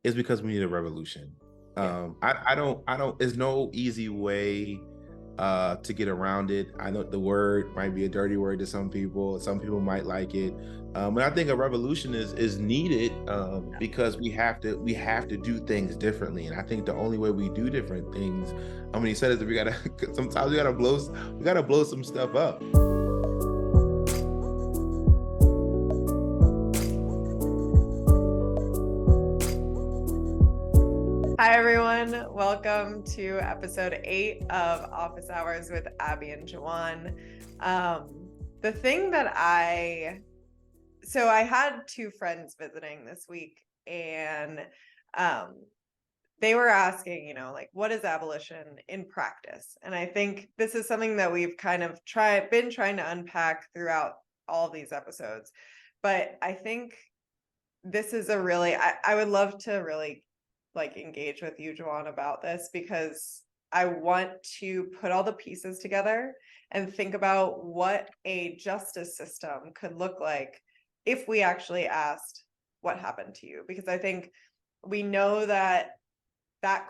is because we need a revolution. Yeah. I don't, there's no easy way to get around it. I know the word might be a dirty word to some people. Some people might like it. But I think a revolution is needed because we have to do things differently. And I think the only way we do different things, I mean, he said is that we gotta sometimes we gotta blow some stuff up. Hi, everyone. Welcome to episode 8 of Office Hours with Abbie and Juwan. The thing that I had two friends visiting this week, and they were asking, like, what is abolition in practice? And I think this is something that we've kind of been trying to unpack throughout all these episodes. But I think this is I would love to really engage with you, Juwan, about this, because I want to put all the pieces together and think about what a justice system could look like if we actually asked what happened to you. Because I think we know that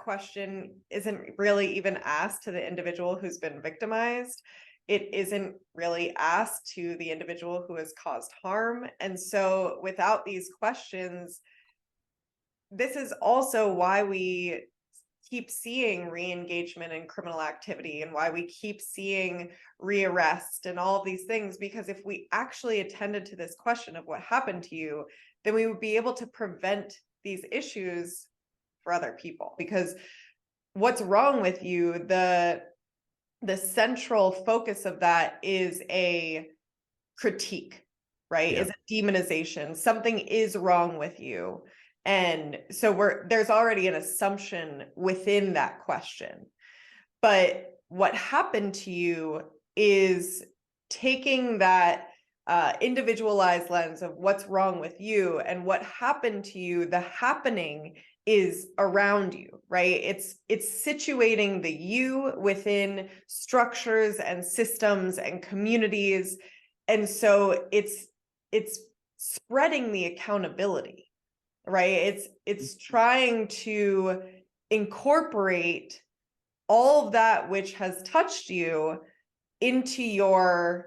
question isn't really even asked to the individual who's been victimized. It isn't really asked to the individual who has caused harm. And so without these questions, this is also why we keep seeing re-engagement in criminal activity and why we keep seeing rearrest and all of these things, because if we actually attended to this question of what happened to you, then we would be able to prevent these issues for other people. Because what's wrong with you, the central focus of that is a critique, right? Yeah. Is a demonization. Something is wrong with you. And so there's already an assumption within that question. But what happened to you is taking that individualized lens of what's wrong with you and what happened to you. The happening is around you, right? It's situating the you within structures and systems and communities. And so it's spreading the accountability, right? It's trying to incorporate all of that which has touched you into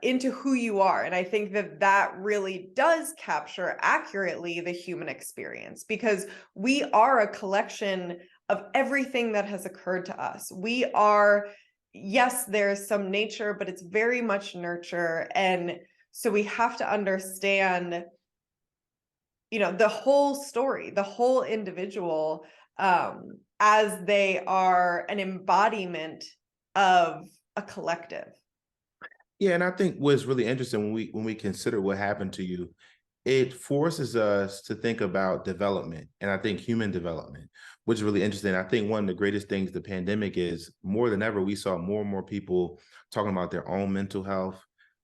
into who you are. And I think that really does capture accurately the human experience, because we are a collection of everything that has occurred to us. We are, yes, there's some nature, but it's very much nurture. And so we have to understand the whole story, the whole individual, as they are an embodiment of a collective. Yeah, and I think what's really interesting when we consider what happened to you, it forces us to think about development, and I think human development, which is really interesting. I think one of the greatest things the pandemic is, more than ever, we saw more and more people talking about their own mental health,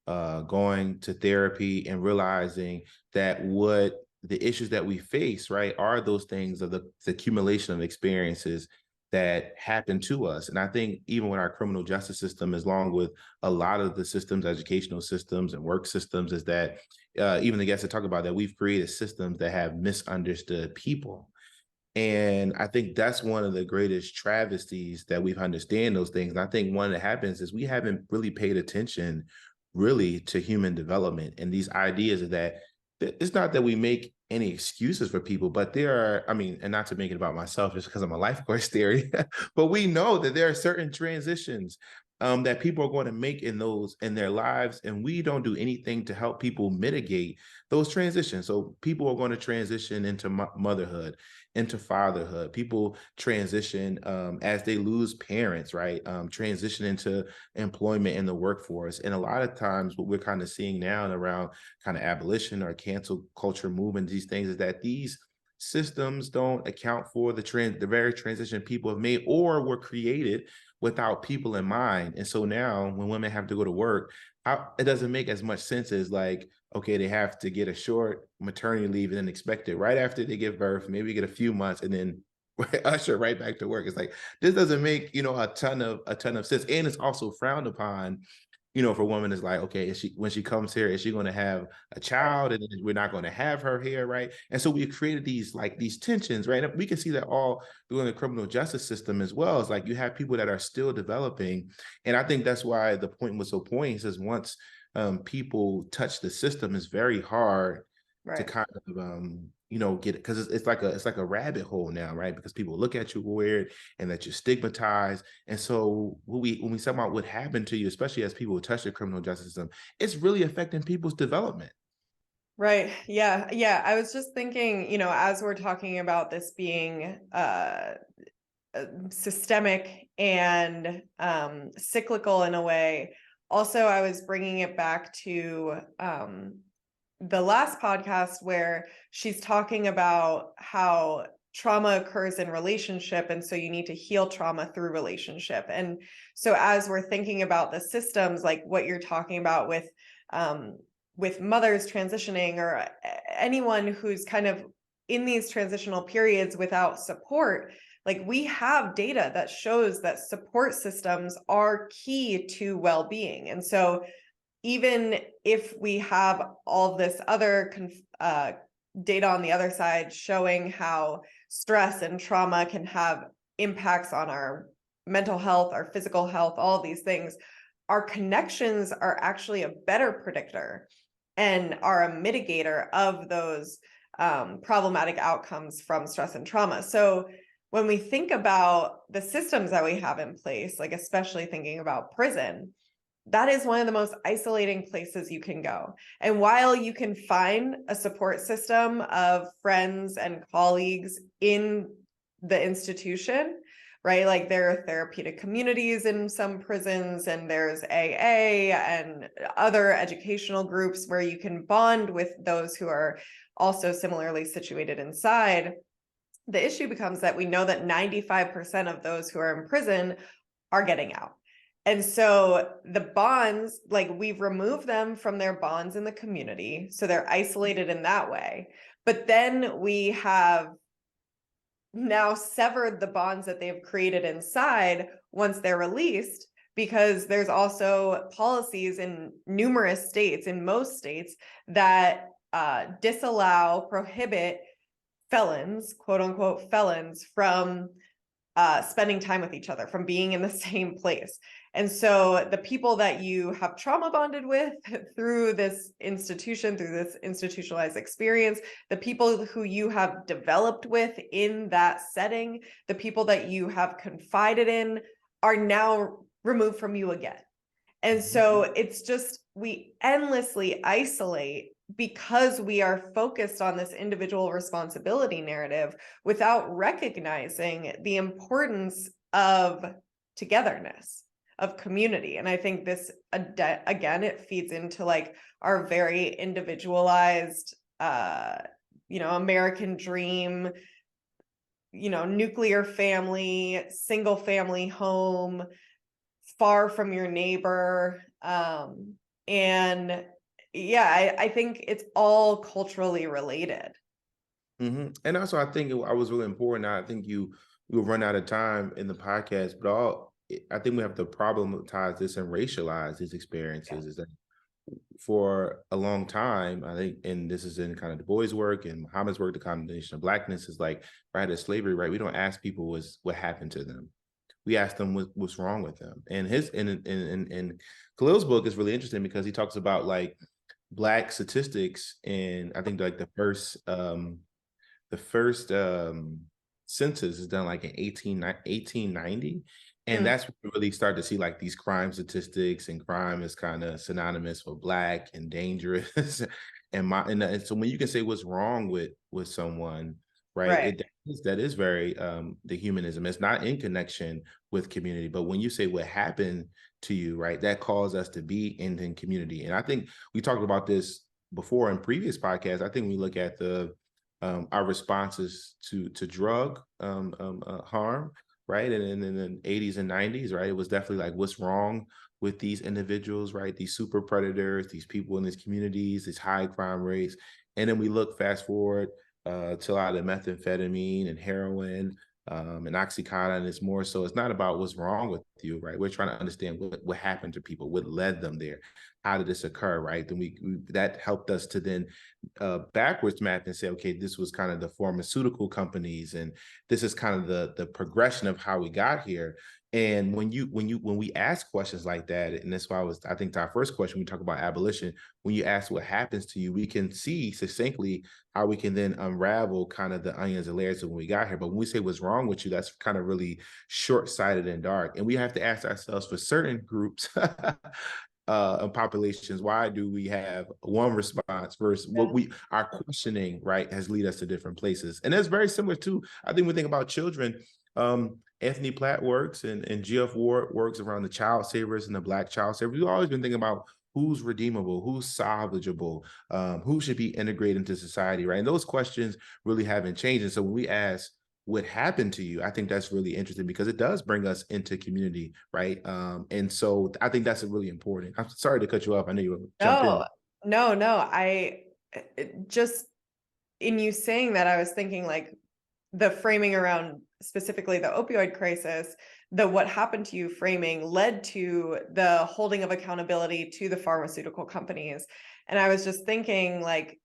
going to therapy, and realizing that what the issues that we face, right, are those things of the accumulation of experiences that happen to us. And I think even with our criminal justice system, as long with a lot of the systems, educational systems and work systems, is that even the guests that talk about that, we've created systems that have misunderstood people. And I think that's one of the greatest travesties, that we've understand those things. And I think one that happens is we haven't really paid attention really to human development and these ideas of that. It's not that we make any excuses for people, but there are, I mean, and not to make it about myself just because I'm a life course theory, but we know that there are certain transitions that people are going to make in their lives, and we don't do anything to help people mitigate those transitions. So people are going to transition into motherhood, into fatherhood. People transition as they lose parents, right? Transition into employment in the workforce. And a lot of times what we're kind of seeing now and around kind of abolition or cancel culture movement, these things, is that these systems don't account for the very transition people have made or were created without people in mind. And so now when women have to go to work, it doesn't make as much sense as, like, okay, they have to get a short maternity leave and then expect it right after they give birth, maybe get a few months and then usher right back to work. It's like, this doesn't make, a ton of sense. And it's also frowned upon if a woman is like, okay, is she, when she comes here, is she going to have a Right. child, and then we're not going to have her here, right? And so we created these tensions, right? And we can see that all through the criminal justice system as well. It's like you have people that are still developing, and I think that's why the point was so poignant. He says once people touch the system, it's very hard to Right. kind of get it, because it's like a rabbit hole now, right? Because people look at you weird and that you're stigmatized. And so when we talk about what happened to you, especially as people touch the criminal justice system, it's really affecting people's development. Right. Yeah. Yeah. I was just thinking, as we're talking about this being systemic and cyclical in a way, also, I was bringing it back to the last podcast where she's talking about how trauma occurs in relationship, and so you need to heal trauma through relationship. And so as we're thinking about the systems, like what you're talking about with mothers transitioning, or anyone who's kind of in these transitional periods without support, like we have data that shows that support systems are key to well-being. And so even if we have all this other data on the other side showing how stress and trauma can have impacts on our mental health, our physical health, all of these things, our connections are actually a better predictor and are a mitigator of those problematic outcomes from stress and trauma. So when we think about the systems that we have in place, like especially thinking about prison, that is one of the most isolating places you can go. And while you can find a support system of friends and colleagues in the institution, right? Like there are therapeutic communities in some prisons, and there's AA and other educational groups where you can bond with those who are also similarly situated inside. The issue becomes that we know that 95% of those who are in prison are getting out. And so the bonds, like we've removed them from their bonds in the community, so they're isolated in that way. But then we have now severed the bonds that they've created inside once they're released, because there's also policies in numerous states, in most states, that prohibit felons, quote unquote felons, from spending time with each other, from being in the same place. And so the people that you have trauma bonded with through this institution, through this institutionalized experience, the people who you have developed with in that setting, the people that you have confided in, are now removed from you again. And so it's just, we endlessly isolate because we are focused on this individual responsibility narrative without recognizing the importance of togetherness, of community. And I think this, again, it feeds into like our very individualized, American dream, nuclear family, single family home, far from your neighbor. And yeah, I think it's all culturally related. And also, I think I was really important. I think we'll run out of time in the podcast, but I think we have to problematize this and racialize these Yeah. experiences. Is that for a long time, I think, and this is in kind of Du Bois' work and Muhammad's work, the condemnation of blackness is like right at slavery, right? We don't ask people what happened to them. We ask them what's wrong with them. And his in Khalil's book is really interesting because he talks about like black statistics, and I think like the first census is done like in 1890. And Mm, that's when we really start to see like these crime statistics, and crime is kind of synonymous for black and dangerous. And so when you can say what's wrong with someone, right, right. that is very the humanism. It's not in connection with community, but when you say what happened to you, right, that caused us to be in community. And I think we talked about this before in previous podcasts. I think we look at our responses to drug harm, right? And in the 80s and 90s, right? It was definitely like, what's wrong with these individuals, right? These super predators, these people in these communities, these high crime rates. And then we look fast forward to a lot of methamphetamine and heroin. and Oxycontin is more so it's not about what's wrong with you, right? We're trying to understand what happened to people, what led them there, how did this occur, right? Then we that helped us to then backwards map and say, okay, this was kind of the pharmaceutical companies, and this is kind of the progression of how we got here. And when we ask questions like that, and that's why I think to our first question, we talk about abolition. When you ask what happens to you, we can see succinctly how we can then unravel kind of the onions and layers of when we got here. But when we say what's wrong with you, that's kind of really short-sighted and dark. And we have to ask ourselves for certain groups and populations, why do we have one response versus what we our questioning, right, has lead us to different places. And that's very similar to, I think we think about children. Anthony Platt works and GF Ward works around the child savers and the Black child savers. We've always been thinking about who's redeemable, who's salvageable, who should be integrated into society, right? And those questions really haven't changed. And so when we ask what happened to you, I think that's really interesting because it does bring us into community, right? And so I think that's really important. I'm sorry to cut you off. I know you would jump in. No. Just in you saying that, I was thinking like the framing around specifically the opioid crisis, the what happened to you framing led to the holding of accountability to the pharmaceutical companies. And I was just thinking like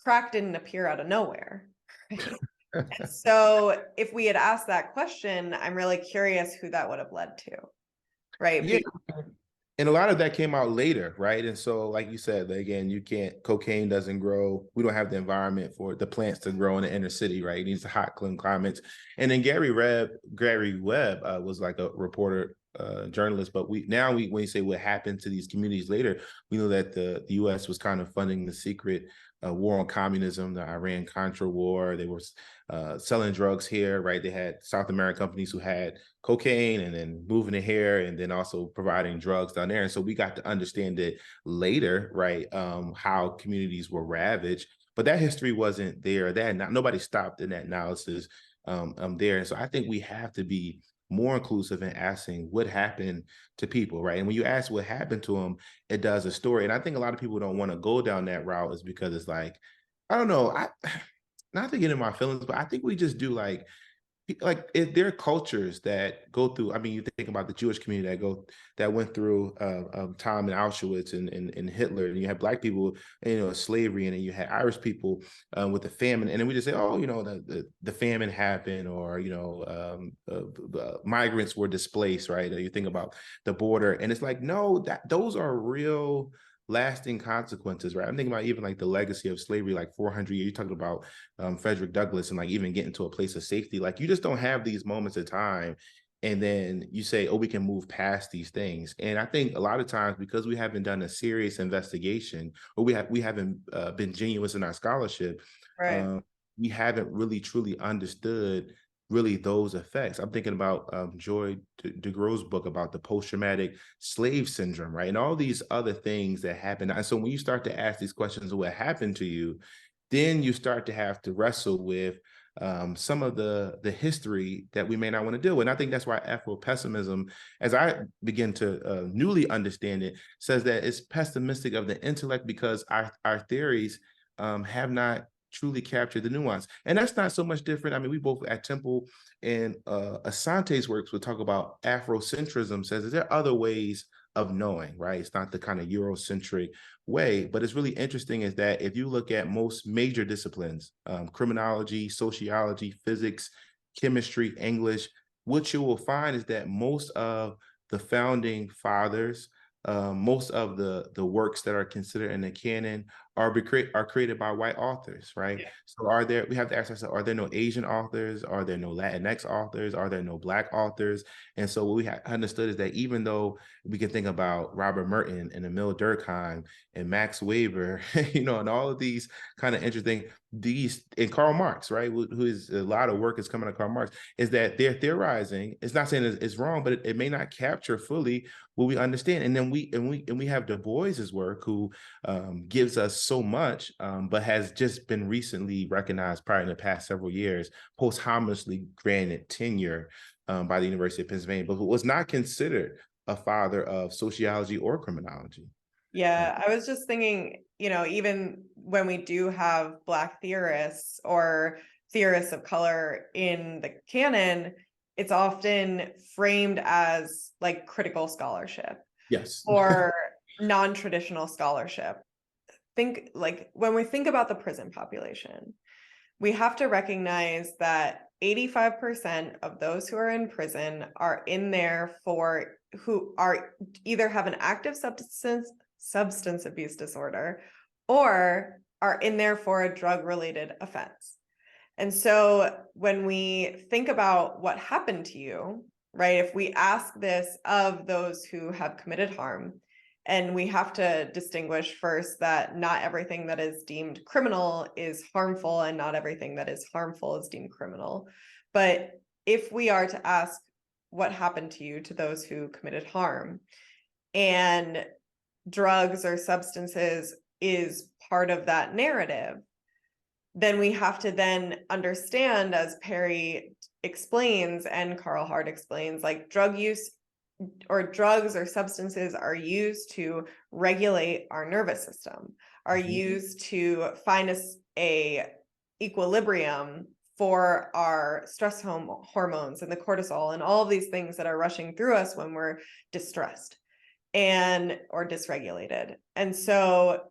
crack didn't appear out of nowhere. Right? And so if we had asked that question, I'm really curious who that would have led to. Right. Yeah. And a lot of that came out later, right? And so, like you said, again, you can't, cocaine doesn't grow. We don't have the environment for the plants to grow in the inner city, right? It needs the hot, clean climates. And then Gary Webb was like a reporter, journalist. But when you say what happened to these communities later, we know that the U.S. was kind of funding the secret war on communism, the Iran-Contra war. They were selling drugs here, right? They had South American companies who had cocaine and then moving it here and then also providing drugs down there. And so we got to understand it later, right? How communities were ravaged, but that history wasn't there. Nobody stopped in that analysis there. And so I think we have to be more inclusive in asking what happened to people, right? And when you ask what happened to them, it does a story. And I think a lot of people don't want to go down that route is because it's like, I don't know, not to get in my feelings, but I think we just do there are cultures that go through. I mean, you think about the Jewish community that went through time in Auschwitz and Hitler, and you had Black people, slavery, and then you had Irish people with the famine, and then we just say, oh, the famine happened, or migrants were displaced, right? Or you think about the border, and it's like, no, those are real lasting consequences, right? I'm thinking about even like the legacy of slavery, like 400 years. You're talking about Frederick Douglass and like even getting to a place of safety. Like you just don't have these moments of time. And then you say, oh, we can move past these things. And I think a lot of times because we haven't done a serious investigation or we haven't been genuine in our scholarship, Right. we haven't really truly understood really those effects. I'm thinking about Joy DeGroo's book about the post-traumatic slave syndrome, right? And all these other things that happen. And so when you start to ask these questions of what happened to you, then you start to have to wrestle with some of the history that we may not want to deal with. And I think that's why Afro-pessimism, as I begin to newly understand it, says that it's pessimistic of the intellect because our theories have not truly captured the nuance. And that's not so much different. I mean, we both at Temple and Asante's works would talk about Afrocentrism, says that there are other ways of knowing, right? It's not the kind of Eurocentric way, but it's really interesting is that if you look at most major disciplines, criminology, sociology, physics, chemistry, English, what you will find is that most of the founding fathers, most of the works that are considered in the canon are created by white authors, right? Yeah. So we have to ask ourselves, are there no Asian authors? Are there no Latinx authors? Are there no Black authors? And so what we understood is that even though we can think about Robert Merton and Emil Durkheim and Max Weber, and all of these kind of interesting, and Karl Marx, right? Who is a lot of work is coming to Karl Marx, is that they're theorizing. It's not saying it's wrong, but it may not capture fully what we understand. And then we have Du Bois's work, who gives us so much, but has just been recently recognized, probably in the past several years, posthumously granted tenure by the University of Pennsylvania, but who was not considered a father of sociology or criminology. Yeah, I was just thinking, even when we do have Black theorists or theorists of color in the canon, it's often framed as like critical scholarship Yes. or non-traditional scholarship. Think like when we think about the prison population, we have to recognize that 85% of those who are in prison are in there for who are either have an active substance abuse disorder or are in there for a drug related offense. And so when we think about what happened to you, right, if we ask this of those who have committed harm, and we have to distinguish first that not everything that is deemed criminal is harmful, and not everything that is harmful is deemed criminal. But if we are to ask what happened to you to those who committed harm, and drugs or substances is part of that narrative, then we have to then understand, as Perry explains and Carl Hart explains, like drug use or drugs or substances are used to regulate our nervous system, are used to find us a equilibrium for our stress hormones and the cortisol and all of these things that are rushing through us when we're distressed and or dysregulated. And so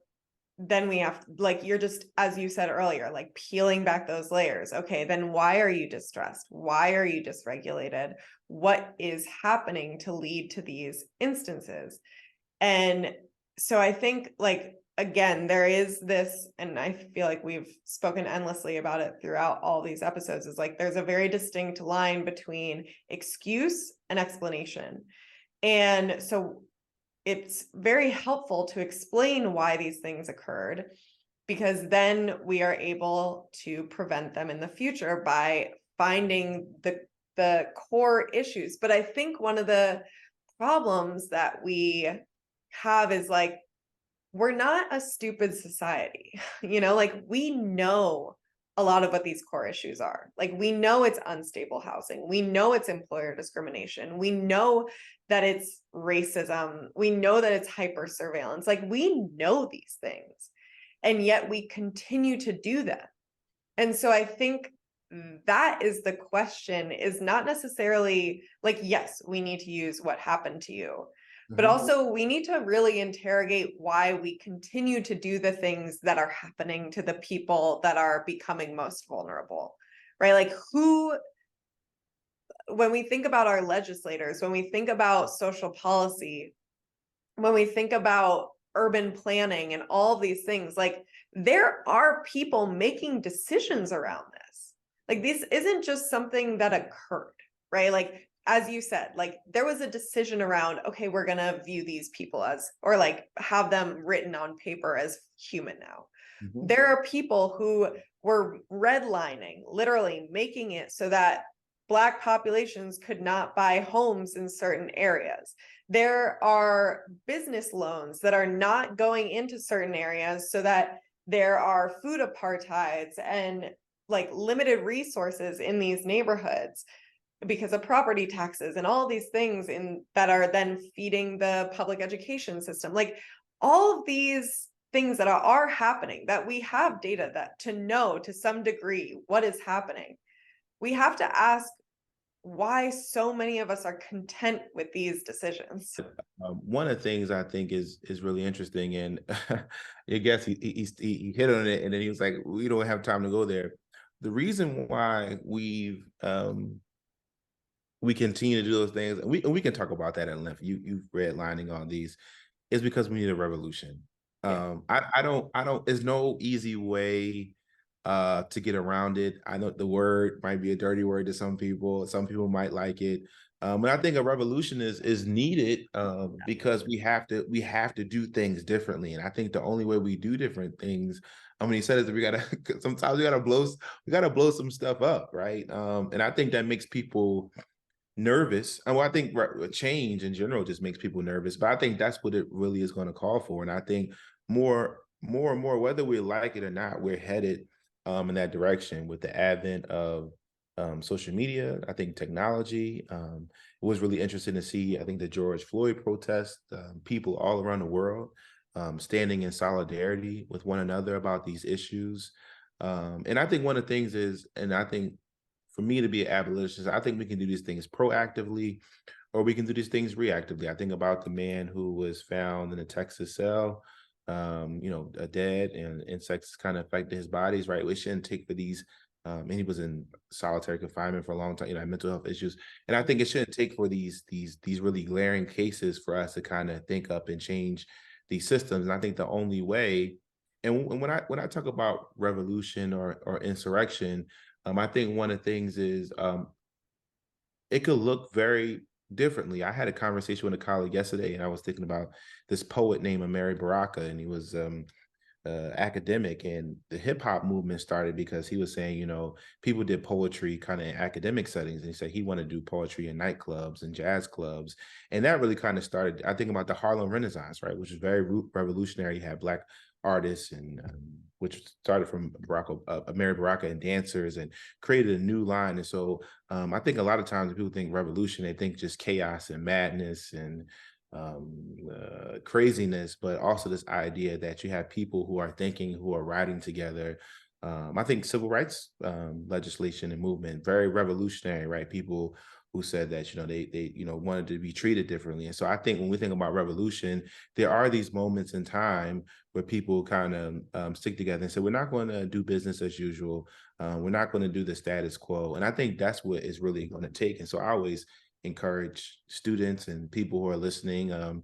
then we have, like, you're just, as you said earlier, like peeling back those layers. Okay, then why are you distressed? Why are you dysregulated? What is happening to lead to these instances? And so I think, like, again, there is this, and I feel like we've spoken endlessly about it throughout all these episodes, is like there's a very distinct line between excuse and explanation. And so it's very helpful to explain why these things occurred, because then we are able to prevent them in the future by finding the core issues. But I think one of the problems that we have is like, we're not a stupid society, like we know a lot of what these core issues are. Like we know it's unstable housing. We know it's employer discrimination. We know that it's racism. We know that it's hyper surveillance. Like we know these things, and yet we continue to do them. And so I think that is the question, is not necessarily like, yes, we need to use what happened to you, but also we need to really interrogate why we continue to do the things that are happening to the people that are becoming most vulnerable, right? Like when we think about our legislators, when we think about social policy, when we think about urban planning and all these things, like there are people making decisions around this. Like this isn't just something that occurred, right? Like, as you said, like there was a decision around, okay, we're going to view these people as, or like have them written on paper as human now. There are people who were redlining, literally making it so that Black populations could not buy homes in certain areas. There are business loans that are not going into certain areas so that there are food apartheids and like limited resources in these neighborhoods because of property taxes and all these things that are then feeding the public education system. Like all of these things that are happening, that we have data that to know to some degree what is happening. We have to ask why so many of us are content with these decisions. One of the things I think is really interesting, and I guess he hit on it, and then he was like, "We don't have time to go there." The reason why we continue to do those things, and we can talk about that at length. You've redlining all these, is because we need a revolution. Yeah. I don't. There's no easy way to get around it. I know the word might be a dirty word to some people. Some people might like it. But I think a revolution is needed because we have to do things differently. And I think the only way we do different things, I mean, he said is that we gotta sometimes we gotta blow some stuff up, right? And I think that makes people nervous. And well, I think change in general just makes people nervous, but I think that's what it really is going to call for. And I think more and more, whether we like it or not, we're headed in that direction with the advent of social media. I think technology. It was really interesting to see, I think, the George Floyd protest, people all around the world standing in solidarity with one another about these issues. And I think one of the things is, and I think for me to be an abolitionist, I think we can do these things proactively or we can do these things reactively. I think about the man who was found in a Texas cell, dead, and insects kind of affected his bodies, right? We shouldn't take for these. And he was in solitary confinement for a long time, had mental health issues. And I think it shouldn't take for these really glaring cases for us to kind of think up and change these systems. And I think the only way, and when I talk about revolution or insurrection, I think one of the things is it could look very differently. I had a conversation with a colleague yesterday, and I was thinking about this poet named Mary Baraka, and he was academic, and the hip hop movement started because he was saying, people did poetry kind of in academic settings, and he said he wanted to do poetry in nightclubs and jazz clubs, and that really kind of started. I think about the Harlem Renaissance, right, which was very revolutionary. You had black artists and which started from Mary Baraka and dancers and created a new line. And so I think a lot of times when people think revolution, they think just chaos and madness and craziness, but also this idea that you have people who are thinking, who are writing together. I think civil rights legislation and movement very revolutionary, right? People who said that they wanted to be treated differently, and so I think when we think about revolution, there are these moments in time where people kind of stick together and say we're not going to do business as usual, we're not going to do the status quo, and I think that's what is really going to take. And so I always encourage students and people who are listening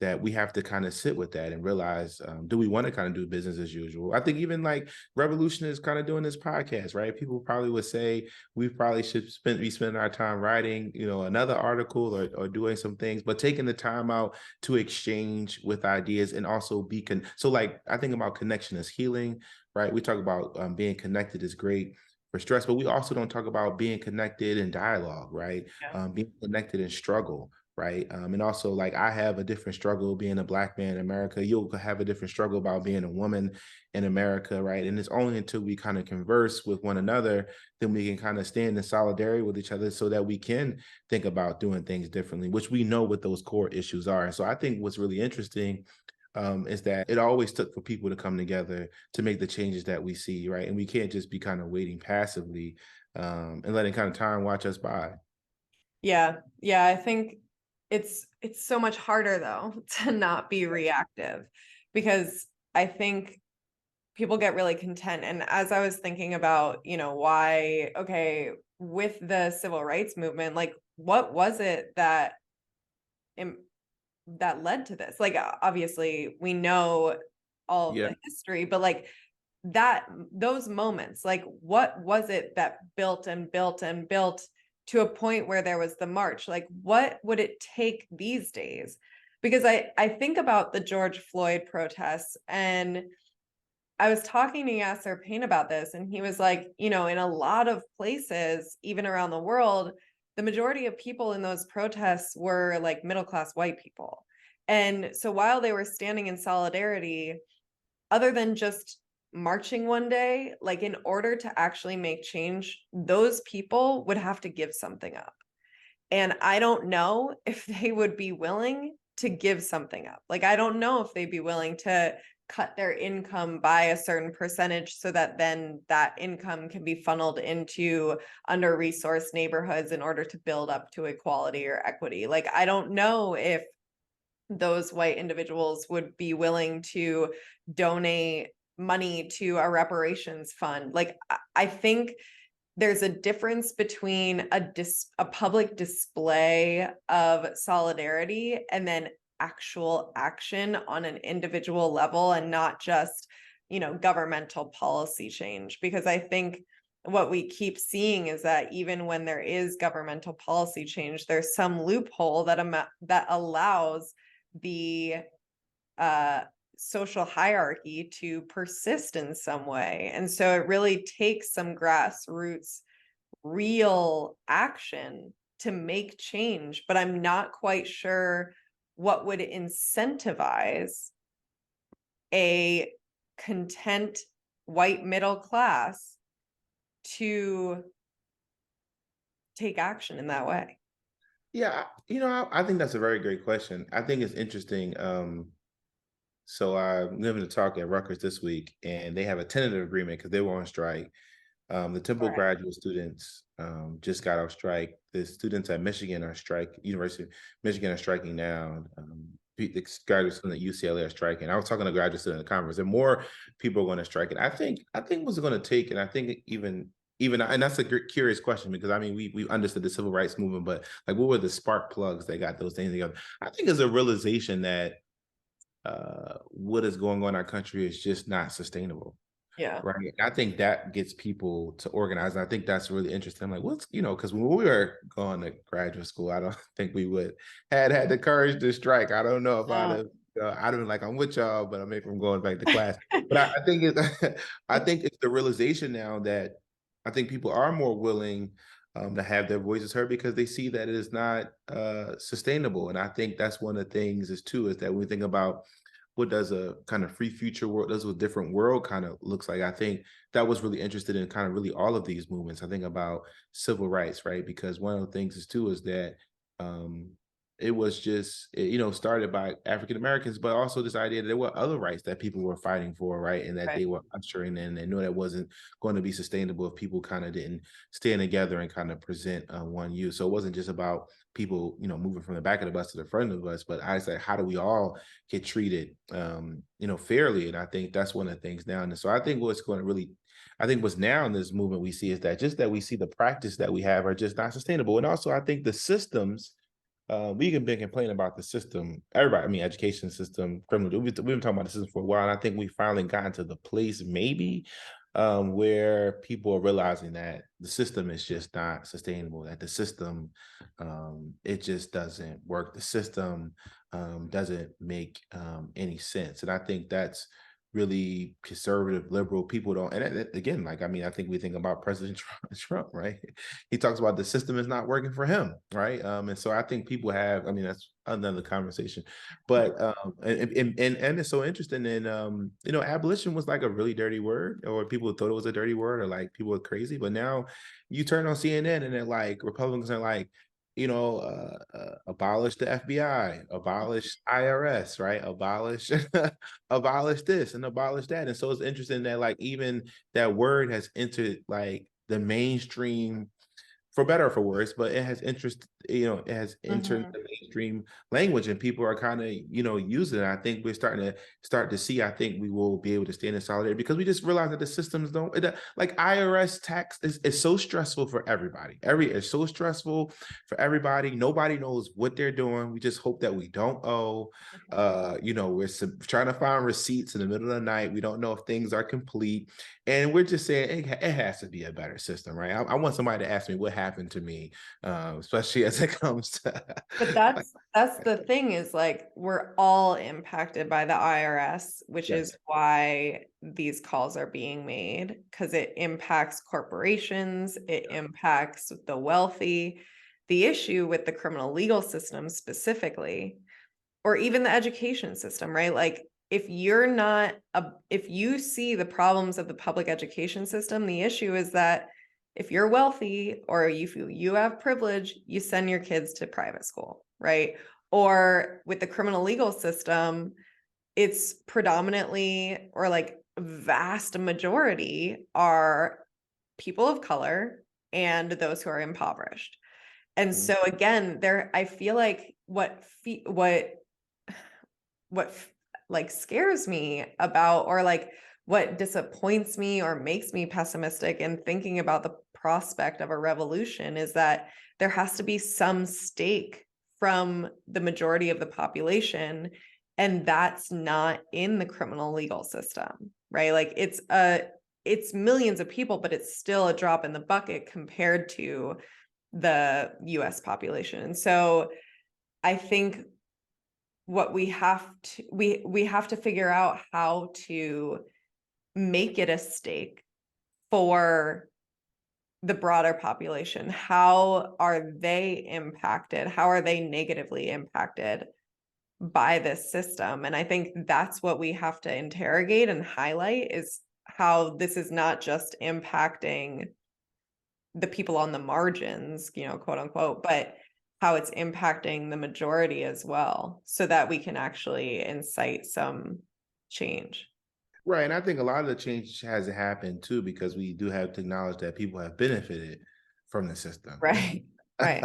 that we have to kind of sit with that and realize, do we want to kind of do business as usual? I think even like Revolution is kind of doing this podcast, right? People probably would say we probably should be spending our time writing, another article or doing some things, but taking the time out to exchange with ideas and also so like I think about connection as healing, right? We talk about being connected is great for stress, but we also don't talk about being connected in dialogue, right? Yeah. Being connected in struggle, right? And also, like, I have a different struggle being a Black man in America. You'll have a different struggle about being a woman in America, right? And it's only until we kind of converse with one another, then we can kind of stand in solidarity with each other so that we can think about doing things differently, which we know what those core issues are. And so I think what's really interesting is that it always took for people to come together to make the changes that we see, right? And we can't just be kind of waiting passively and letting kind of time watch us by. Yeah. Yeah. I think it's so much harder though to not be reactive, because I think people get really content. And as I was thinking about, why, okay, with the civil rights movement, like what was it that that led to this? Like obviously we know all of Yeah. the history, but like those moments, like what was it that built and built and built to a point where there was the march? Like what would it take these days? Because I think about the George Floyd protests, and I was talking to Yasser Payne about this, and he was like, in a lot of places, even around the world, the majority of people in those protests were like middle class white people. And so while they were standing in solidarity, other than just marching one day, like in order to actually make change, those people would have to give something up. And I don't know if they would be willing to give something up. Like, I don't know if they'd be willing to cut their income by a certain percentage so that then that income can be funneled into under-resourced neighborhoods in order to build up to equality or equity. Like, I don't know if those white individuals would be willing to donate money to a reparations fund. Like, I think there's a difference between a public display of solidarity and then actual action on an individual level, and not just, governmental policy change. Because I think what we keep seeing is that even when there is governmental policy change, there's some loophole that allows the social hierarchy to persist in some way. And so it really takes some grassroots, real action to make change. But I'm not quite sure what would incentivize a content white middle class to take action in that way. Yeah, I think that's a very great question. I think it's interesting. So I'm giving a talk at Rutgers this week, and they have a tentative agreement because they were on strike. The Temple Right. graduate students just got off strike. The students at Michigan are University of Michigan are striking now. The graduate students at UCLA are striking. I was talking to graduate students at the conference, and more people are going to strike. And I think what's going to take, and I think even and that's a curious question because I mean we understood the civil rights movement, but like what were the spark plugs that got those things together? I think it's a realization that what is going on in our country is just not sustainable. Yeah. Right. And I think that gets people to organize. And I think that's really interesting. I'm like, because when we were going to graduate school, I don't think we would had the courage to strike. I don't know if I'd have been like, I'm with y'all, but I'm maybe from going back to class. But I think I think it's the realization now that I think people are more willing to have their voices heard because they see that it is not sustainable. And I think that's one of the things is that when we think about what does a kind of free future world, does a different world kind of looks like. I think that was really interested in kind of really all of these movements. I think about civil rights, right? Because one of the things is that um, it was just, started by African Americans, but also this idea that there were other rights that people were fighting for, right? And that Right. they were ushering in. They knew that wasn't going to be sustainable if people kind of didn't stand together and kind of present one you. So it wasn't just about people, moving from the back of the bus to the front of the bus, but I said, how do we all get treated, fairly? And I think that's one of the things now. And so I think what's now in this movement we see is that just that we see the practice that we have are just not sustainable. And also I think the systems, we can been complaining about the system. Everybody, I mean, education system, criminal. We've been talking about the system for a while, and I think we finally gotten to the place maybe where people are realizing that the system is just not sustainable. That the system, it just doesn't work. The system doesn't make any sense, and I think that's really conservative, liberal people don't. And again, like I mean, I think we think about President Trump, right? He talks about the system is not working for him, right? And so I think people have. I mean, that's another conversation, but and it's so interesting. And abolition was like a really dirty word, or people thought it was a dirty word, or like people were crazy. But now you turn on CNN and they're like Republicans are like, abolish the FBI, abolish IRS, right? Abolish, abolish this and abolish that. And so it's interesting that like even that word has entered like the mainstream for better or for worse, but it has it has entered Mhm. the mainstream language and people are kind of, using it. I think we're starting to see, I think we will be able to stand in solidarity because we just realize that the systems don't like IRS tax is so stressful for everybody. It's so stressful for everybody. Nobody knows what they're doing. We just hope that we don't owe. We're trying to find receipts in the middle of the night. We don't know if things are complete. And we're just saying it has to be a better system, right? I want somebody to ask me what happened to me, especially as it comes to But like, that's the thing is like we're all impacted by the IRS, which is yes. why these calls are being made because it impacts corporations, it impacts the wealthy. The issue with the criminal legal system specifically, or even the education system, right? Like if you see the problems of the public education system, the issue is that if you're wealthy or you feel you have privilege, you send your kids to private school, right? Or with the criminal legal system, it's predominantly or like vast majority are people of color and those who are impoverished. And Mhm. so again, I feel like what like scares me about or like what disappoints me or makes me pessimistic in thinking about the prospect of a revolution is that there has to be some stake from the majority of the population, and that's not in the criminal legal system, right? Like it's millions of people, but it's still a drop in the bucket compared to the US population. And so I think what we have to figure out how to make it a stake for the broader population. How are they impacted? How are they negatively impacted by this system? And I think that's what we have to interrogate and highlight is how this is not just impacting the people on the margins, quote unquote, but how it's impacting the majority as well, so that we can actually incite some change. Right. And I think a lot of the change hasn't happened too, because we do have to acknowledge that people have benefited from the system. Right. Right.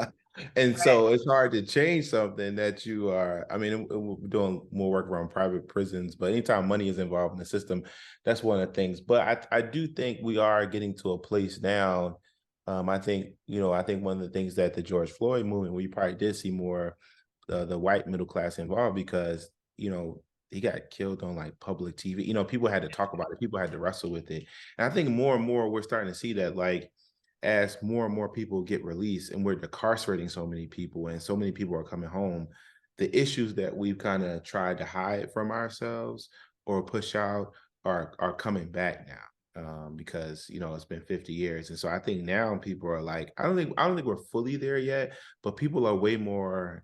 And Right. so it's hard to change something that you are. I mean, we're doing more work around private prisons, but anytime money is involved in the system, that's one of the things. But I do think we are getting to a place now. I think, I think one of the things that the George Floyd movement, we probably did see more the white middle class involved, because, he got killed on like public TV. People had to talk about it. People had to wrestle with it. And I think more and more we're starting to see that, like, as more and more people get released and we're incarcerating so many people and so many people are coming home, the issues that we've kind of tried to hide from ourselves or push out are coming back now. Because it's been 50 years. And so I think now people are like, I don't think we're fully there yet, but people are way more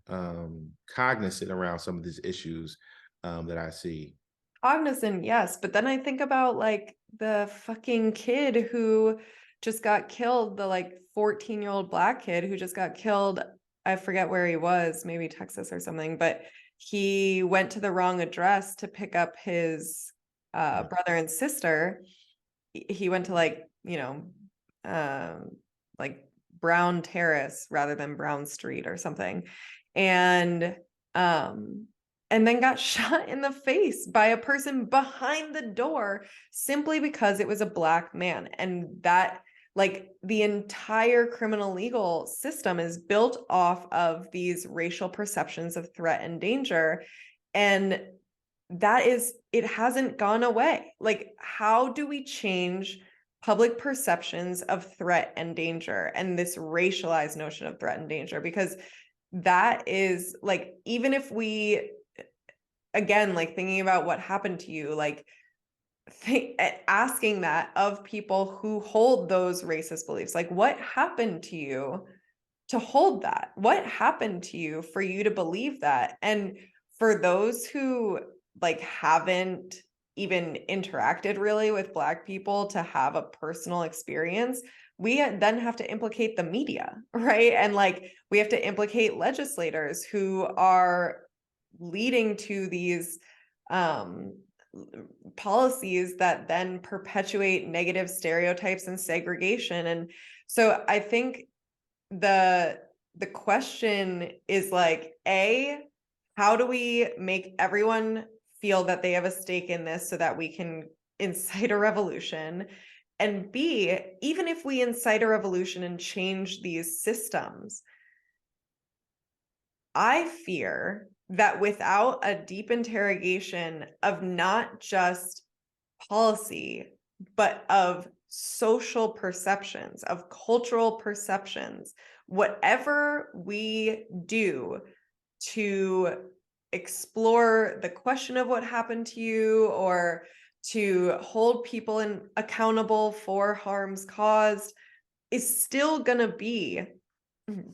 cognizant around some of these issues that I see. Cognizant, yes. But then I think about like the fucking kid who just got killed, the like 14-year-old Black kid who just got killed. I forget where he was, maybe Texas or something, but he went to the wrong address to pick up his brother and sister. He went to like, like Brown Terrace rather than Brown Street or something. And um and then got shot in the face by a person behind the door simply because it was a Black man. And that, like, the entire criminal legal system is built off of these racial perceptions of threat and danger. And it hasn't gone away. Like, how do we change public perceptions of threat and danger and this racialized notion of threat and danger? Because that is like, even if we, again, like thinking about what happened to you, like asking that of people who hold those racist beliefs, like what happened to you to hold that? What happened to you for you to believe that? And for those who like haven't even interacted really with Black people to have a personal experience, we then have to implicate the media, right? And like we have to implicate legislators who are leading to these policies that then perpetuate negative stereotypes and segregation. And so I think the question is like, how do we make everyone feel that they have a stake in this so that we can incite a revolution? And B, even if we incite a revolution and change these systems, I fear that without a deep interrogation of not just policy, but of social perceptions, of cultural perceptions, whatever we do to explore the question of what happened to you or to hold people accountable for harms caused is still going to be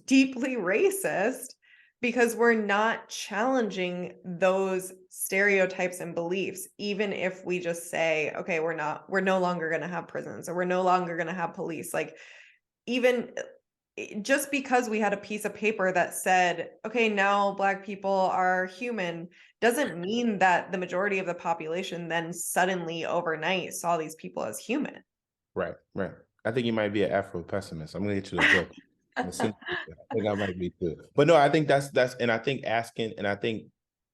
deeply racist, because we're not challenging those stereotypes and beliefs. Even if we just say, okay, we're no longer going to have prisons, or we're no longer going to have police, like, even just because we had a piece of paper that said, okay, now Black people are human, doesn't mean that the majority of the population then suddenly overnight saw these people as human. Right, right. I think you might be an Afro pessimist. I'm gonna get you the book. I think I might be too. But no, I think and I think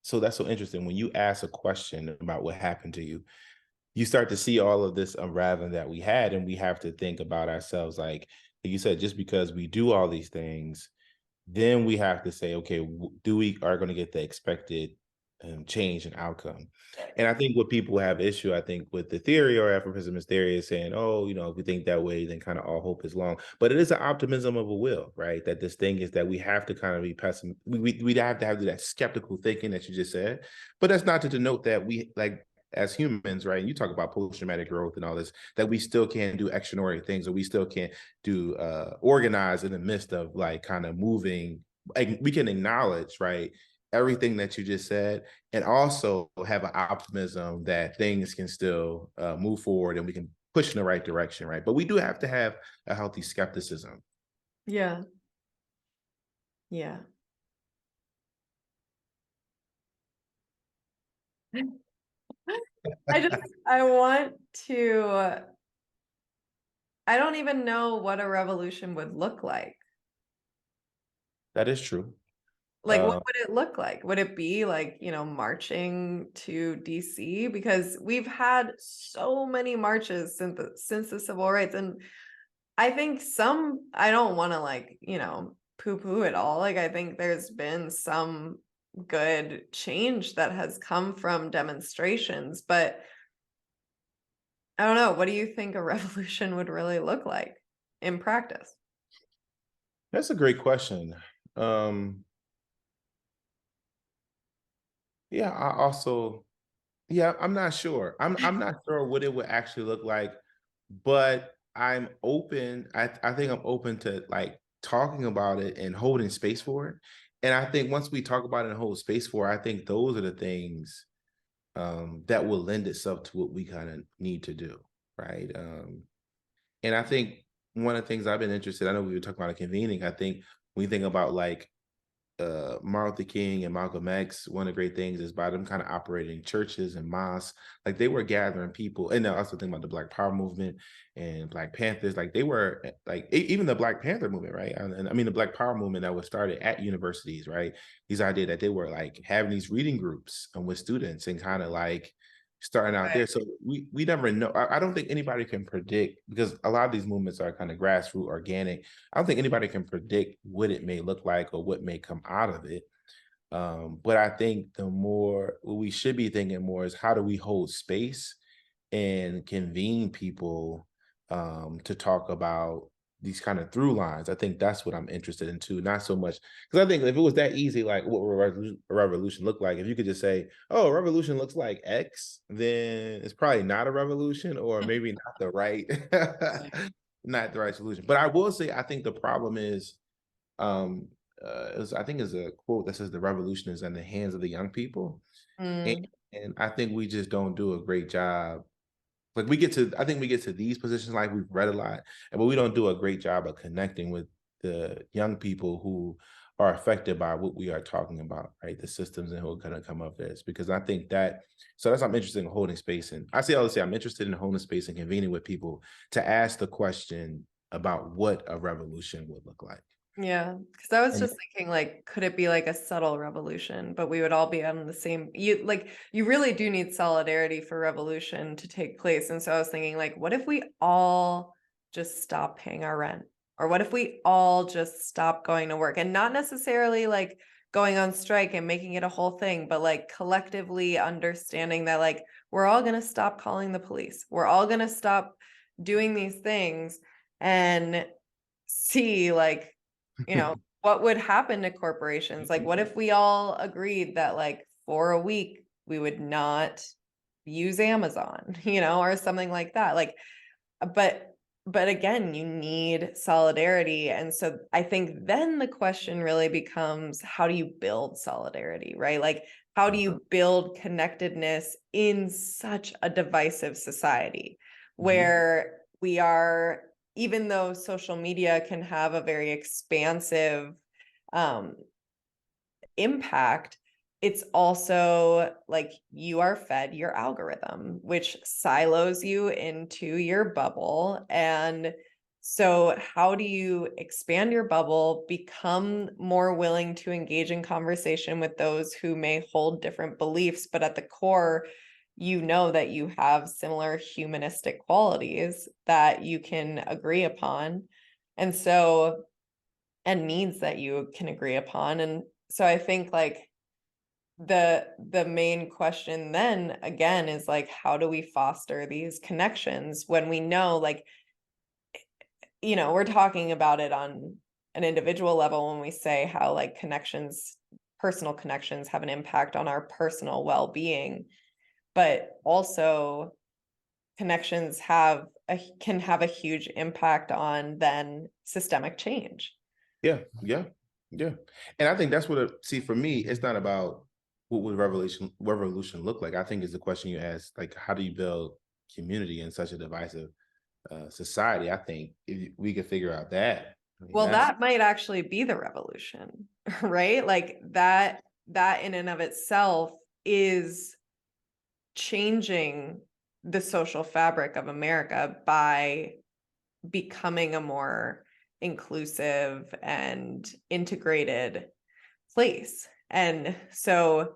so that's so interesting. When you ask a question about what happened to you, you start to see all of this unraveling that we had, and we have to think about ourselves, like you said, just because we do all these things, then we have to say, okay, do we are going to get the expected change and outcome? And I think what people have issue, I think, with the theory or Afro-pessimist theory is saying, oh, if we think that way, then kind of all hope is long. But it is an optimism of a will, right? That this thing is that we have to kind of be pessimistic. We have to have that skeptical thinking that you just said. But that's not to denote that we, like, as humans, right? And you talk about post-traumatic growth and all this, that we still can't do extraordinary things, or we still can't do organize in the midst of like kind of moving. Like, we can acknowledge, right, everything that you just said, and also have an optimism that things can still move forward and we can push in the right direction, right? But we do have to have a healthy skepticism. Yeah. Yeah. I want to, I don't even know what a revolution would look like. That is true. Like, what Uh, would it look like? Would it be like, marching to DC? Because we've had so many marches since the civil rights. And I think I don't want to like, poo-poo it all. Like, I think there's been some good change that has come from demonstrations, but I don't know. What do you think a revolution would really look like in practice? that's a great question. Um, yeah, I also, yeah, I'm not sure. I'm not sure what it would actually look like, but I'm open. I think I'm open to like talking about it and holding space for it. And I think once we talk about it and hold space for it, I think those are the things that will lend itself to what we kind of need to do, right? And I think one of the things I've been interested, I know we were talking about convening. I think when you think about like Martin Luther King and Malcolm X, one of the great things is by them kind of operating churches and mosques, like they were gathering people. And I also think about the Black Power movement and Black Panthers, like they were like even the Black Panther movement, right? And I mean the Black Power movement that was started at universities, right? These idea that they were like having these reading groups with students and kind of like starting out there. So we never know. I don't think anybody can predict because a lot of these movements are kind of grassroots, organic. I don't think anybody can predict what it may look like or what may come out of it. But I think the more what we should be thinking more is how do we hold space and convene people to talk about these kind of through lines. I think that's what I'm interested in too, not so much because I think if it was that easy, like what would a revolution look like? If you could just say, "Oh, a revolution looks like X," then it's probably not a revolution, or maybe not the right, not the right solution. But I will say, I think the problem is, um, I think is a quote that says, "The revolution is in the hands of the young people," and, Mm. and I think we just don't do a great job like I think we get to these positions like we've read a lot, but we don't do a great job of connecting with the young people who are affected by what we are talking about, right? The systems and who are going to come up this, because I think so that's I'm interested in holding space. And I say all this, I'm interested in holding space and convening with people to ask the question about what a revolution would look like. Yeah, because I was And just thinking, like, could it be like a subtle revolution, but we would all be on the same, you really do need solidarity for revolution to take place. And so I was thinking, like, what if we all just stop paying our rent? Or what if we all just stop going to work and not necessarily like going on strike and making it a whole thing, but like collectively understanding that like we're all going to stop calling the police. We're all going to stop doing these things and see like what would happen to corporations? Like, what if we all agreed that, like, for a week, we would not use Amazon, or something like that? Like, but, but again, you need solidarity. And so I think then the question really becomes how do you build solidarity, right? Like, how do you build connectedness in such a divisive society Mhm. where we are, even though social media can have a very expansive um, impact, it's also like you are fed your algorithm, which silos you into your bubble. And so, how do you expand your bubble, become more willing to engage in conversation with those who may hold different beliefs, but at the core, you know that you have similar humanistic qualities that you can agree upon. And so, and needs that you can agree upon. And so I think like the main question then again is like how do we foster these connections when we know like we're talking about it on an individual level when we say how like personal connections have an impact on our personal well-being, but also connections can have a huge impact on then systemic change. Yeah, yeah, yeah. And I think that's see, for me, it's not about what would revolution look like. I think is the question you asked, like, how do you build community in such a divisive society? I think if we could figure out that, I mean, Well, that's that might actually be the revolution, right? Like that in and of itself is changing the social fabric of America by becoming a more inclusive and integrated place. And so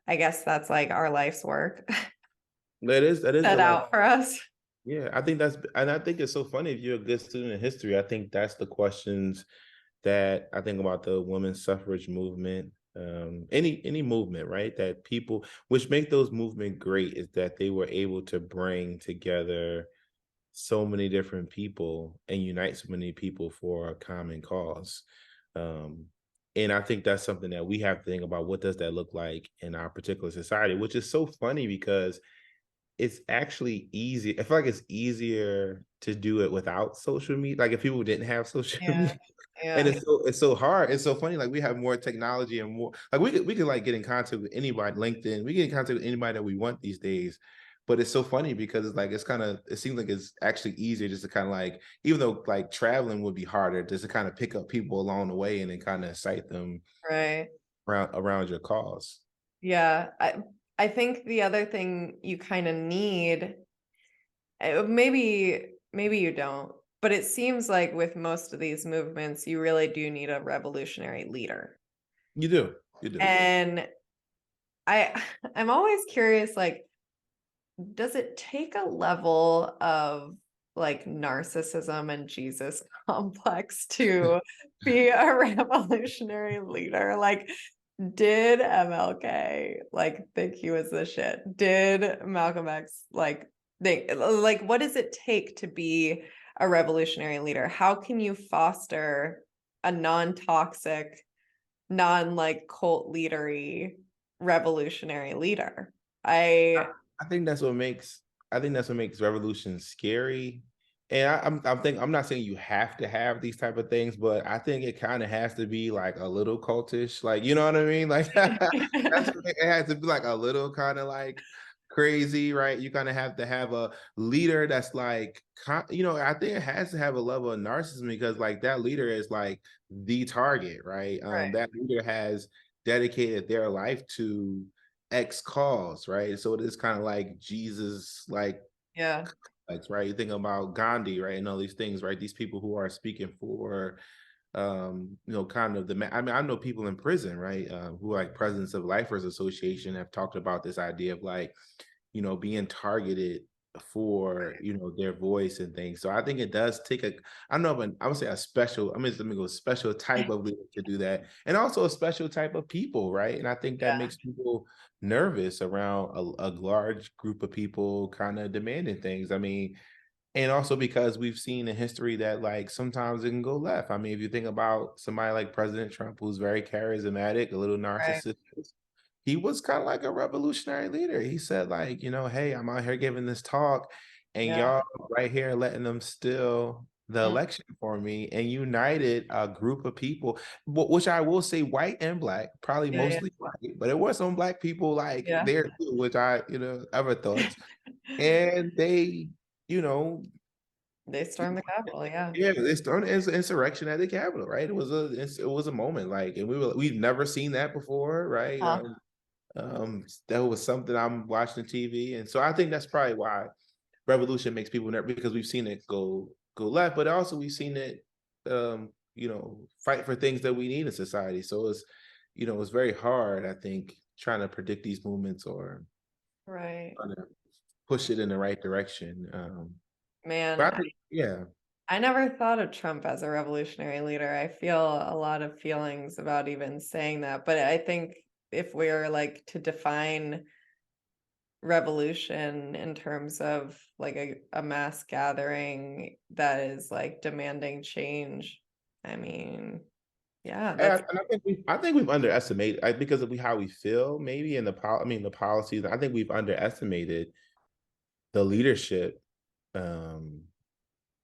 I guess that's like our life's work That is set the life. out for us. Yeah, I think that's, and I think it's so funny if you're a good student in history. I think that's the questions that I think about the women's suffrage movement, any movement, right? That people, which make those movement great, is that they were able to bring together so many different people and unite so many people for a common cause. Um, and I think that's something that we have to think about. What does that look like in our particular society? Which is so funny because it's actually easy. I feel like it's easier to do it without social media. Like if people didn't have social Yeah. media, and Yeah. it's so hard. It's so funny. Like we have more technology and more. Like we could like get in contact with anybody. LinkedIn. We get in contact with anybody that we want these days. But it's so funny because it's like it's kind of, it seems like it's actually easier just to kind of like, even though like traveling would be harder, just to kind of pick up people along the way and then kind of incite them Right. around your cause. Yeah. I think the other thing you kind of need, maybe you don't, but it seems like with most of these movements, you really do need a revolutionary leader. You do. You do. And I I'm always curious, like, does it take a level of like narcissism and Jesus complex to be a revolutionary leader? Like, did MLK like think he was the shit? Did Malcolm X like think, like, what does it take to be a revolutionary leader? How can you foster a non-toxic, non-like cult leadery revolutionary leader? I, I I think that's what makes I think that's what makes revolution scary. And I'm not saying you have to have these type of things, but I think it kind of has to be like a little cultish, like you know what I mean? Like it has to be like a little kind of like crazy, right? You kind of have to have a leader that's like, I think it has to have a level of narcissism because like that leader is like the target, right? Right. That leader has dedicated their life to X cause, right? So it is kind of like Jesus, Yeah. right? You think about Gandhi, right, and all these things, right? These people who are speaking for, kind of I mean, I know people in prison, right, who like Presidents of Lifers Association have talked about this idea of like, being targeted for their voice and things. So I think it does take I don't know, but I would say a special. I mean, let me go special type of leader to do that, and also a special type of people, right? And I think that Yeah. makes people nervous around a large group of people kind of demanding things. I mean, and also because we've seen in history that like sometimes it can go left. I mean, if you think about somebody like President Trump, who's very charismatic, a little Right. narcissistic, he was kind of like a revolutionary leader. He said, like, hey, I'm out here giving this talk, and Yeah. y'all right here letting them steal the Mm. election for me, and united a group of people, which I will say, white and black, probably Yeah. Yeah. mostly white, but there were some black people like Yeah. there too, which I, ever thought, and they, you know, They stormed the Capitol. Yeah. yeah, they started as an insurrection at the Capitol, right? It was a moment, like, and we've never seen that before, right? Huh. That was something I'm watching TV, and so I think that's probably why revolution makes people nervous because we've seen it go left, but also we've seen it, fight for things that we need in society. So it's very hard, I think, trying to predict these movements or Right. trying to push it in the right direction. Man, But I think, yeah. I never thought of Trump as a revolutionary leader. I feel a lot of feelings about even saying that, but I think if we're like to define revolution in terms of like a mass gathering that is like demanding change, I mean, yeah, And that's I think we've underestimated, because of how we feel, maybe in the policies. I think we've underestimated the leadership um,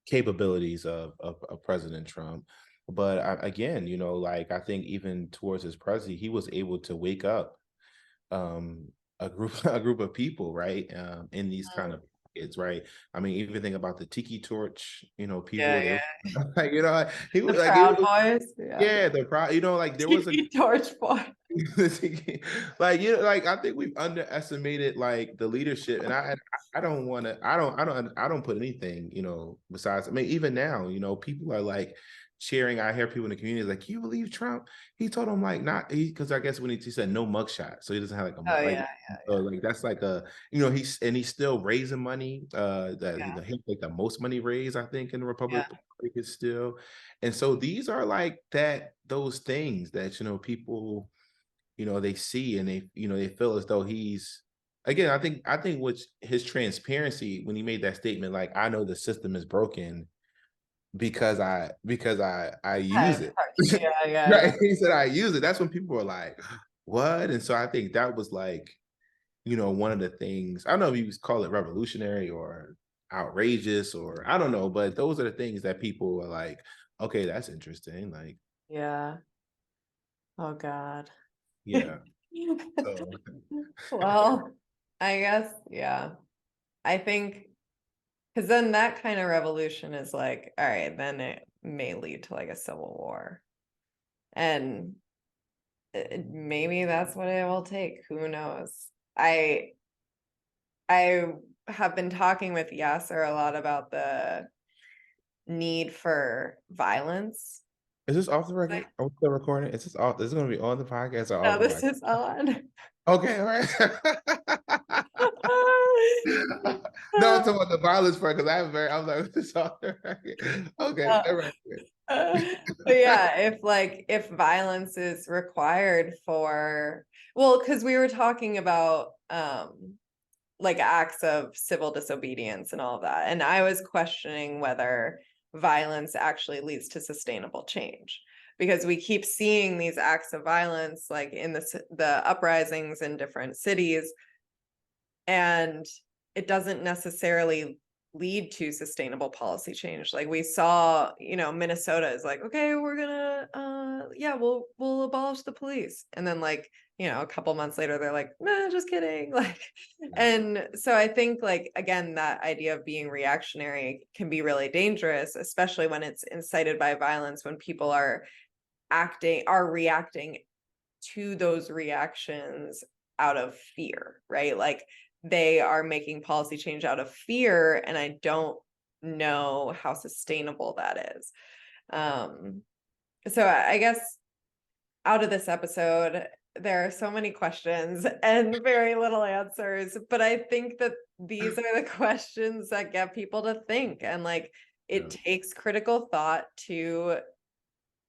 capabilities of President Trump. But again, like I think even towards his presidency, he was able to wake up a group a group of people, right, in these kind Mm. of kids, right? I mean, even think about the tiki torch, people Yeah, they yeah. were like, he The was like, Proud Boys. Yeah. yeah, like there was a Tiki Torch Boy. like I think we've underestimated like the leadership, and I don't want to I don't put anything besides. I mean, even now, people are like cheering. I hear people in the community like, "Can you believe Trump? He told him like not because I guess when he said no mugshot, so he doesn't have like a Oh like yeah, so like that's like a he's still raising money. That yeah, he like the most money raised I think in the yeah, Republic is still, and so these are like those things that people they see and they feel as though he's again, I think which his transparency when he made that statement, like, I know the system is broken because I yeah. use it. Yeah, yeah, yeah. Right. He said I use it. That's when people were like, what? And so I think that was like, one of the things, I don't know if you would call it revolutionary or outrageous or I don't know, but those are the things that people are like, okay, that's interesting. Like, Yeah. Oh God. yeah. So Well, I guess, yeah. I think because then that kind of revolution is like, all right, then it may lead to like a civil war. And maybe that's what it will take. Who knows? I I have been talking with Yasser a lot about the need for violence. is this off the Like, record? Are we still recording? Is this off? This is going to be on the podcast or off no, the this podcast? is on. Okay, all right. No, I'm talking about the violence part because I was like, this off the record? Okay, Uh, all right. but yeah, if violence is required for, well, because we were talking about like acts of civil disobedience and all of that, and I was questioning whether violence actually leads to sustainable change, because we keep seeing these acts of violence like in the uprisings in different cities, and it doesn't necessarily lead to sustainable policy change. Like we saw, Minnesota is like, okay, we're gonna yeah, we'll abolish the police. And then like, a couple months later, they're like, nah, just kidding. Like, and so I think like again, that idea of being reactionary can be really dangerous, especially when it's incited by violence, when people are reacting to those reactions out of fear, right? Like they are making policy change out of fear, and I don't know how sustainable that is. So I guess out of this episode, there are so many questions and very little answers, but I think that these are the questions that get people to think, and like it Yeah. takes critical thought to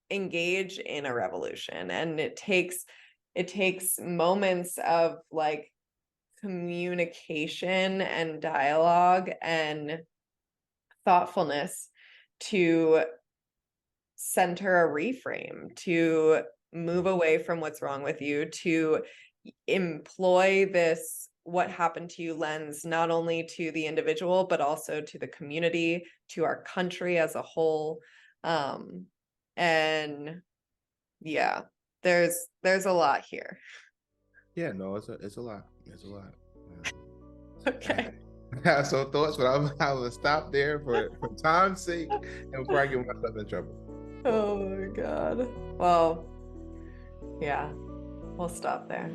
engage in a revolution, and it takes moments of like communication and dialogue and thoughtfulness to center a reframe, to move away from what's wrong with you, to employ this what happened to you lens, not only to the individual but also to the community, to our country as a whole. And yeah, there's a lot here. Yeah, no, it's a lot. It's a lot. Okay. I have some thoughts, but I will stop there for time's sake and before I get myself in trouble. Oh my God. Well, yeah, we'll stop there.